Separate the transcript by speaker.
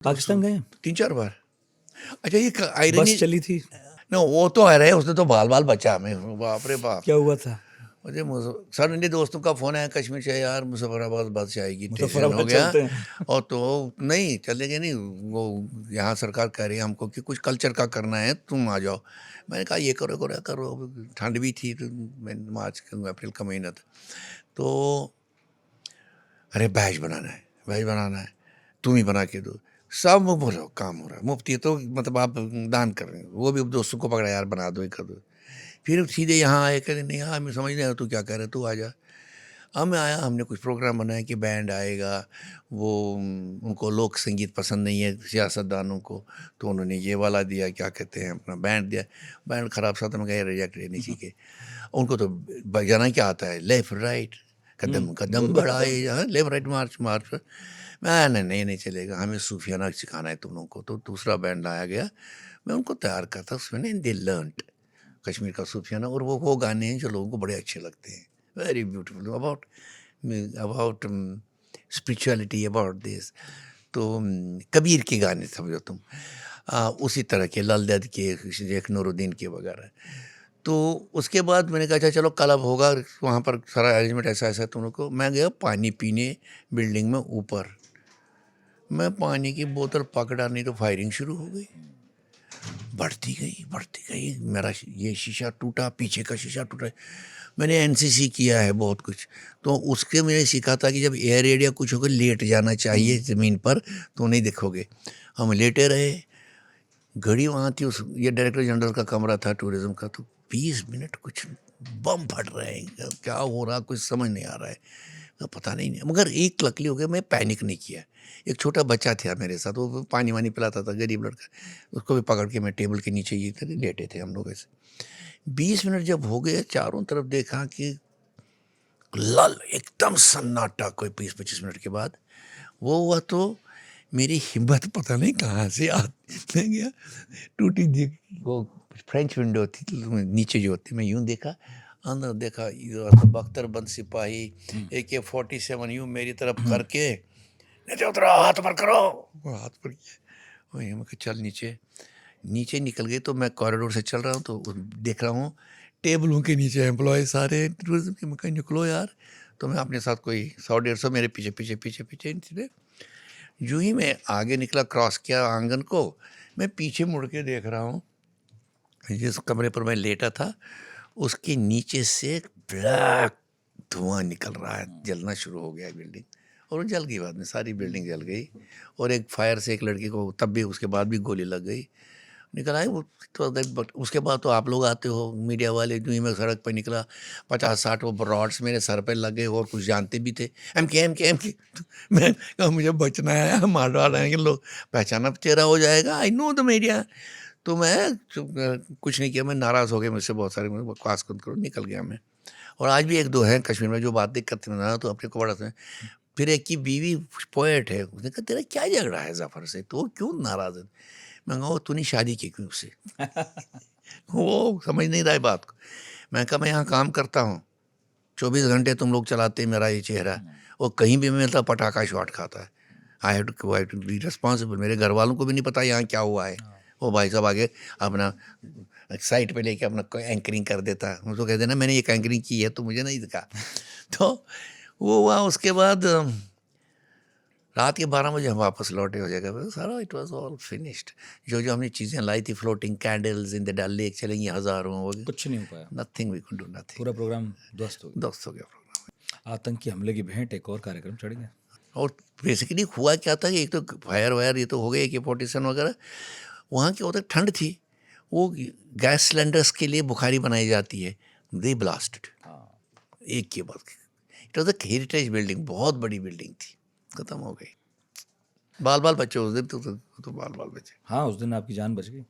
Speaker 1: पाकिस्तान गए?
Speaker 2: 3-4 बार। अच्छा ये
Speaker 1: बस
Speaker 2: आयरनी
Speaker 1: चली थी?
Speaker 2: ना, वो तो है रहे, उसने तो बाल बचा हमें, बाप रे बाप।
Speaker 1: क्या हुआ था?
Speaker 2: मुझे सडनली दोस्तों का फोन आया, कश्मीर से यार मुजफ्फराबाद बस जाएगी, स्टेशन हो
Speaker 1: मुजफ्फराबाद
Speaker 2: गया।
Speaker 1: चलते हैं।
Speaker 2: और तो नहीं चलेंगे, नहीं वो यहाँ सरकार कह रही है हमको कि कुछ कल्चर का करना है, तुम आ जाओ। मैंने कहा ये करो करो करो, ठंड भी थी तो मार्च अप्रैल का महीना था। तो अरे बैच बनाना है, बैच बनाना है, तुम ही बना के दो। सब वो बोलो काम हो रहा है, मुफ्ती है तो मतलब आप दान कर रहे हैं, वो भी दोस्तों को पकड़ा यार बना दो, कर दो। फिर सीधे यहाँ आए, कह नहीं हाँ मैं समझ नहीं आया तू क्या कह रहा है, तू आ जा। अब मैं आया, हमने कुछ प्रोग्राम बनाया कि बैंड आएगा, वो उनको लोक संगीत पसंद नहीं है सियासतदानों को, तो उन्होंने ये वाला दिया, क्या कहते हैं अपना बैंड दिया। बैंड ख़राब सा, तो मैं कहा रिजेक्ट नहीं चाहिए। उनको तो बजाना क्या आता है, लेफ्ट राइट, कदम कदम बढ़ाए, लेफ्ट राइट मार्च मार्च। मैं नहीं चलेगा, हमें सूफियाना सिखाना है तुम लोगों को। तो दूसरा बैंड लाया गया, मैं उनको तैयार करता, उसमें दे लर्नड कश्मीर का सूफियाना। और वो गाने हैं जो लोगों को बड़े अच्छे लगते हैं, very beautiful, about spirituality, about this. तो कबीर के गाने समझो तुम, उसी तरह के लाल दद के, शेख नूरुद्दीन के वगैरह। तो उसके बाद मैंने कहा अच्छा चलो क्लब होगा, वहाँ पर सारा अरेंजमेंट ऐसा ऐसा तुम लोग को। मैं गया पानी पीने बिल्डिंग में ऊपर, मैं पानी की बोतल पकड़ा नहीं तो फायरिंग शुरू हो गई, बढ़ती गई। मेरा ये शीशा टूटा, पीछे का शीशा टूटा। मैंने एनसीसी किया है बहुत कुछ, तो उसके मैंने सीखा था कि जब एयर रेड या कुछ होगा लेट जाना चाहिए ज़मीन पर, तो नहीं देखोगे। हम लेटे रहे, घड़ी वहाँ थी, उस ये डायरेक्टर जनरल का कमरा था टूरिज्म का। तो 20 मिनट कुछ बम फट रहे हैं, क्या हो रहा कुछ समझ नहीं आ रहा है, तो पता नहीं। मगर एक लकली हो गया, मैं पैनिक नहीं किया। एक छोटा बच्चा था मेरे साथ, वो पानी वानी पिलाता था, गरीब लड़का, उसको भी पकड़ के मैं टेबल के नीचे ये थे, लेटे थे हम लोग ऐसे। 20 मिनट जब हो गए, चारों तरफ देखा कि लल एकदम सन्नाटा, कोई 20-25 मिनट के बाद वो हुआ। तो मेरी हिम्मत पता नहीं कहाँ से आ गया, टूटी वो फ्रेंच विंडो थी नीचे जो होती, मैं यूं देखा, अंदर देखा, इधर बख्तरबंद सिपाही AK-47 यूं मेरी तरफ करके, नीचे उतरो, हाथ पर करो। वो हाथ पर किया, वही मैं कहा, चल नीचे। नीचे निकल गए तो मैं कॉरिडोर से चल रहा हूँ, तो देख रहा हूँ टेबलों के नीचे एम्प्लॉय सारे टूरिज्म के। मैं कहा निकलो यार। तो मैं अपने साथ कोई 100-150 मेरे पीछे पीछे पीछे पीछे निकले। यूं ही मैं आगे निकला, क्रॉस किया आंगन को, मैं पीछे मुड़ के देख रहा हूँ, जिस कमरे पर मैं लेटा था उसके नीचे से ब्लैक धुआं निकल रहा है, जलना शुरू हो गया बिल्डिंग। और वो जल गई, बाद में सारी बिल्डिंग जल गई। और एक फायर से एक लड़की को तब भी, उसके बाद भी गोली लग गई, निकल आई वो। तो उसके बाद तो आप लोग आते हो मीडिया वाले, जो ही मैं सड़क पर निकला, 50-60 वो रॉड्स मेरे सर पर लगे, और कुछ जानते भी थे, एम के। मैं कहा मुझे बचना है, मार डाल रहे हैं कि लोग पहचाना चेहरा हो जाएगा, आई नो द मीडिया। तो मैं कुछ नहीं किया, मैं नाराज़ हो गया मुझसे बहुत सारे, मुझे बकवास कम करो, निकल गया मैं। और आज भी 1-2 हैं कश्मीर में जो बातें करते ना, तो अपने को बड़ा से। फिर एक की बीवी पोएट है, उसने कहा तेरा क्या झगड़ा है जफ़र से, तो क्यों नाराज़ है? मैं कहा तूने शादी की क्यों उससे? वो समझ नहीं रहा है बात को। मैं कहा मैं यहाँ काम करता हूँ, 24 घंटे तुम लोग चलाते हैं मेरा ये चेहरा, और कहीं भी मिलता पटाखा शॉट खाता है। I have to be responsible. मेरे घर वालों को भी नहीं पता यहाँ क्या हुआ है। वो भाई साहब आगे अपना साइट पे लेके अपना एंकरिंग कर देता है, उसको कहते ना मैंने ये एंकरिंग की है तो मुझे नहीं दिखा। तो वो हुआ। उसके बाद रात के 12 बजे हम वापस लौटे हो जाएगा सारा, इट वॉज ऑल फिनिश्ड। जो जो हमने चीज़ें लाई थी, floating candles in the Dal lake चलेंगी हज़ारों, हो गए,
Speaker 1: कुछ नहीं हो पाया,
Speaker 2: nothing, we could do nothing,
Speaker 1: पूरा प्रोग्राम ध्वस्त हो गया।
Speaker 2: दोस्त हो गया प्रोग्राम।
Speaker 1: आतंकी हमले की भेंट एक और कार्यक्रम चढ़ गया।
Speaker 2: और बेसिकली हुआ क्या था कि एक तो फायर वायर ये तो हो गया, AK-47 वगैरह, वहाँ की उधर ठंड थी, वो गैस सिलेंडर्स के लिए बुखारी बनाई जाती है, दे ब्लास्टेड एक के बाद। It was a heritage building, बहुत बड़ी बिल्डिंग थी, ख़त्म हो गई। बाल बाल बच्चे उस दिन, तो बाल बाल बच्चे।
Speaker 1: हाँ, उस दिन आपकी जान बच गई।